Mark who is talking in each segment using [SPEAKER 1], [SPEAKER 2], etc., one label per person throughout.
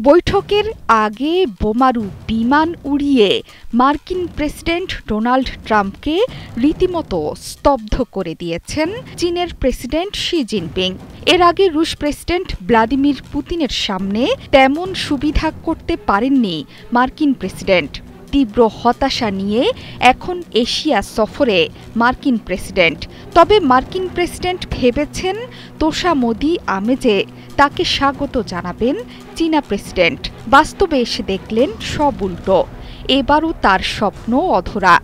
[SPEAKER 1] বৈঠকের আগে বোমারু বিমান উড়িয়ে মার্কিন প্রেসিডেন্ট ডোনাল্ড ট্রাম্পকে রীতিমতো স্তব্ধ করে দিয়েছেন চীনের প্রেসিডেন্ট শি জিনপিং। এর আগে রুশ প্রেসিডেন্ট ভ্লাদিমির পুতিনের সামনে তেমন সুবিধা করতে পারেননি মার্কিন প্রেসিডেন্ট। তীব্র হতাশা নিয়ে এখন এশিয়া সফরে মার্কিন প্রেসিডেন্ট। তবে মার্কিন প্রেসিডেন্ট ভেবেছেন তোষামোদী আমেজে তাকে স্বাগত জানাবেন চীনা প্রেসিডেন্ট। বাস্তবে এসে দেখলেন সব উল্টো। এবারও তার স্বপ্ন অধরা।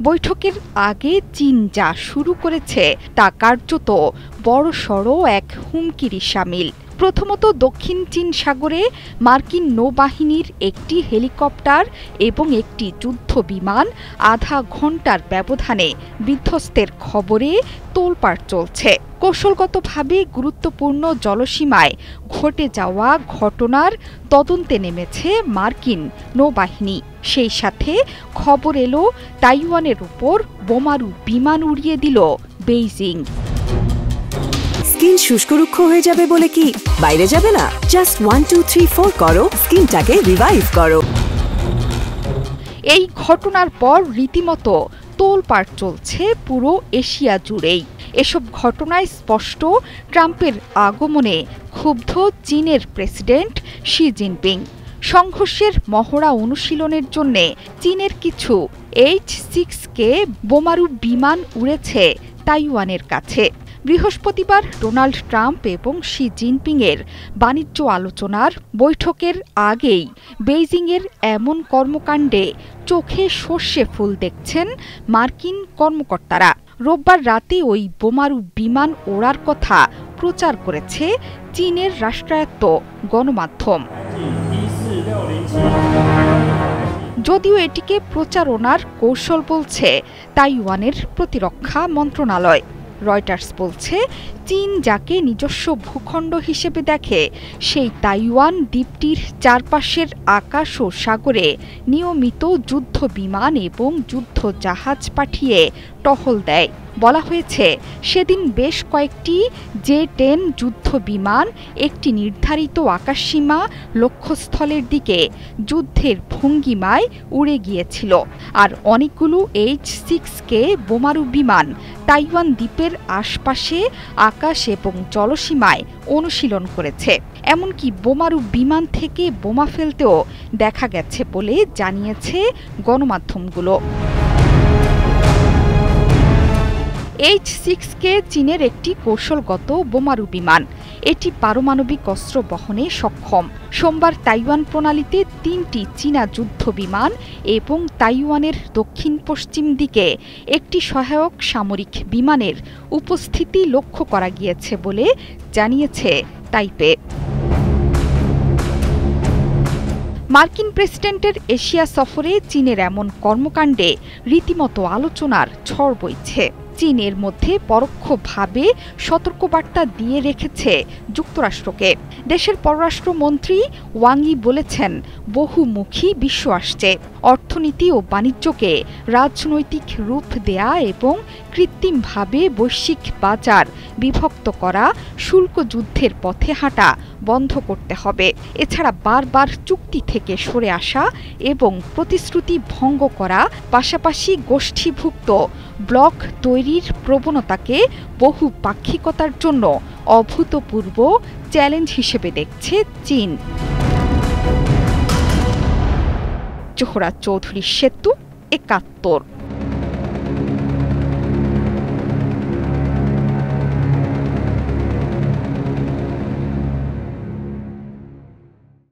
[SPEAKER 1] বৈঠকের আগে চীন যা শুরু করেছে তা কার্যত বড়সড় এক হুমকিরই শামিল। প্রথমত, দক্ষিণ চীন সাগরে মার্কিন নৌবাহিনীর একটি হেলিকপ্টার এবং একটি যুদ্ধ বিমান আধা ঘণ্টার ব্যবধানে বিধ্বস্তের খবরে তোলপাড় চলছে। কৌশলগতভাবে গুরুত্বপূর্ণ জলসীমায় ঘটে যাওয়া ঘটনার তদন্তে নেমেছে মার্কিন নৌবাহিনী। সেই সাথে খবর এলো তাইওয়ানের উপর বোমারু বিমান উড়িয়ে দিল বেইজিং।
[SPEAKER 2] স্কিন শুষ্ক রুক্ষ হয়ে যাবে বলে কি বাইরে যাবে না? জাস্ট 1 2 3 4 করো, স্কিনটাকে রিভাইভ করো।
[SPEAKER 1] এই ঘটনার পর রীতিমতো তোলপাড় চলছে পুরো এশিয়া জুড়েই। এসব ঘটনায় স্পষ্ট ট্রাম্পের আগমনে ক্ষুব্ধ চীনের প্রেসিডেন্ট শি জিনপিং। সংঘর্ষের মহড়া অনুশীলনের জন্য চীনের কিছু H-6K বোমারু বিমান উড়েছে তাইওয়ানের কাছে। বৃহস্পতিবার ডোনাল্ড ট্রাম্প এবং শি জিনপিংয়ের বাণিজ্য আলোচনার বৈঠকের আগেই বেইজিংয়ের এমন কর্মকাণ্ডে চোখে সর্ষে ফুল দেখছেন মার্কিন কর্মকর্তারা। রোববার রাতে ওই বোমারু বিমান ওড়ার কথা প্রচার করেছে চীনের রাষ্ট্রায়ত্ত গণমাধ্যম। যদিও এটিকে প্রচারণার কৌশল বলছে তাইওয়ানের প্রতিরক্ষা মন্ত্রণালয়। রয়টার্স বলছে, চীন যাকে নিজস্ব ভূখণ্ড হিসেবে দেখে সেই তাইওয়ান দ্বীপটির চারপাশের আকাশ ও সাগরে নিয়মিত যুদ্ধ বিমান এবং যুদ্ধ জাহাজ পাঠিয়ে টহল দেয়। বলা হয়েছে, সেদিন বেশ কয়েকটি J-10 যুদ্ধ বিমান একটি নির্ধারিত আকাশসীমা লক্ষ্যস্থলের দিকে যুদ্ধের ভঙ্গিমায় উড়ে গিয়েছিল। আর অনেকগুলো H-6K বোমারু বিমান তাইওয়ান দ্বীপের আশপাশে আকাশ এবং জলসীমায় অনুশীলন করেছে। এমনকি বোমারু বিমান থেকে বোমা ফেলতেও দেখা গেছে বলে জানিয়েছে গণমাধ্যমগুলো। H-6K চীনের একটি কৌশলগত বোমারু বিমান। এটি পারমাণবিক অস্ত্র বহনে সক্ষম। সোমবার তাইওয়ান প্রণালীতে 3টি চীনা যুদ্ধ বিমান এবং তাইওয়ানের দক্ষিণ পশ্চিম দিকে একটি সহায়ক সামরিক বিমানের উপস্থিতি লক্ষ্য করা গিয়েছে বলে জানিয়েছে তাইপে। মার্কিন প্রেসিডেন্টের এশিয়া সফরে চীনের এমন কর্মকাণ্ডে রীতিমতো আলোচনার ঝড় বইছে। চীনের মধ্যে পরোক্ষভাবে সতর্কবার্তা দিয়ে রেখেছে যুক্তরাষ্ট্রকে। দেশের পররাষ্ট্রমন্ত্রী ওয়াং ই বলেছেন, বহুমুখী বিশ্ব আসছে। অর্থনীতি ও বাণিজ্যকে রাজনৈতিক রূপ দেয়া এবং কৃত্রিমভাবে বৈশ্বিক বাজার বিভক্ত করা, শুল্ক যুদ্ধের পথে হাঁটা বন্ধ করতে হবে। এছাড়া বারবার চুক্তি থেকে সরে আসা এবং প্রতিশ্রুতি ভঙ্গ করা, পাশাপাশি গোষ্ঠীভুক্ত ব্লক তৈরির প্রবণতাকে বহুপাক্ষিকতার জন্য অভূতপূর্ব চ্যালেঞ্জ হিসেবে দেখছে চীন। জোহরা চৌধুরী সেতু, ৭১।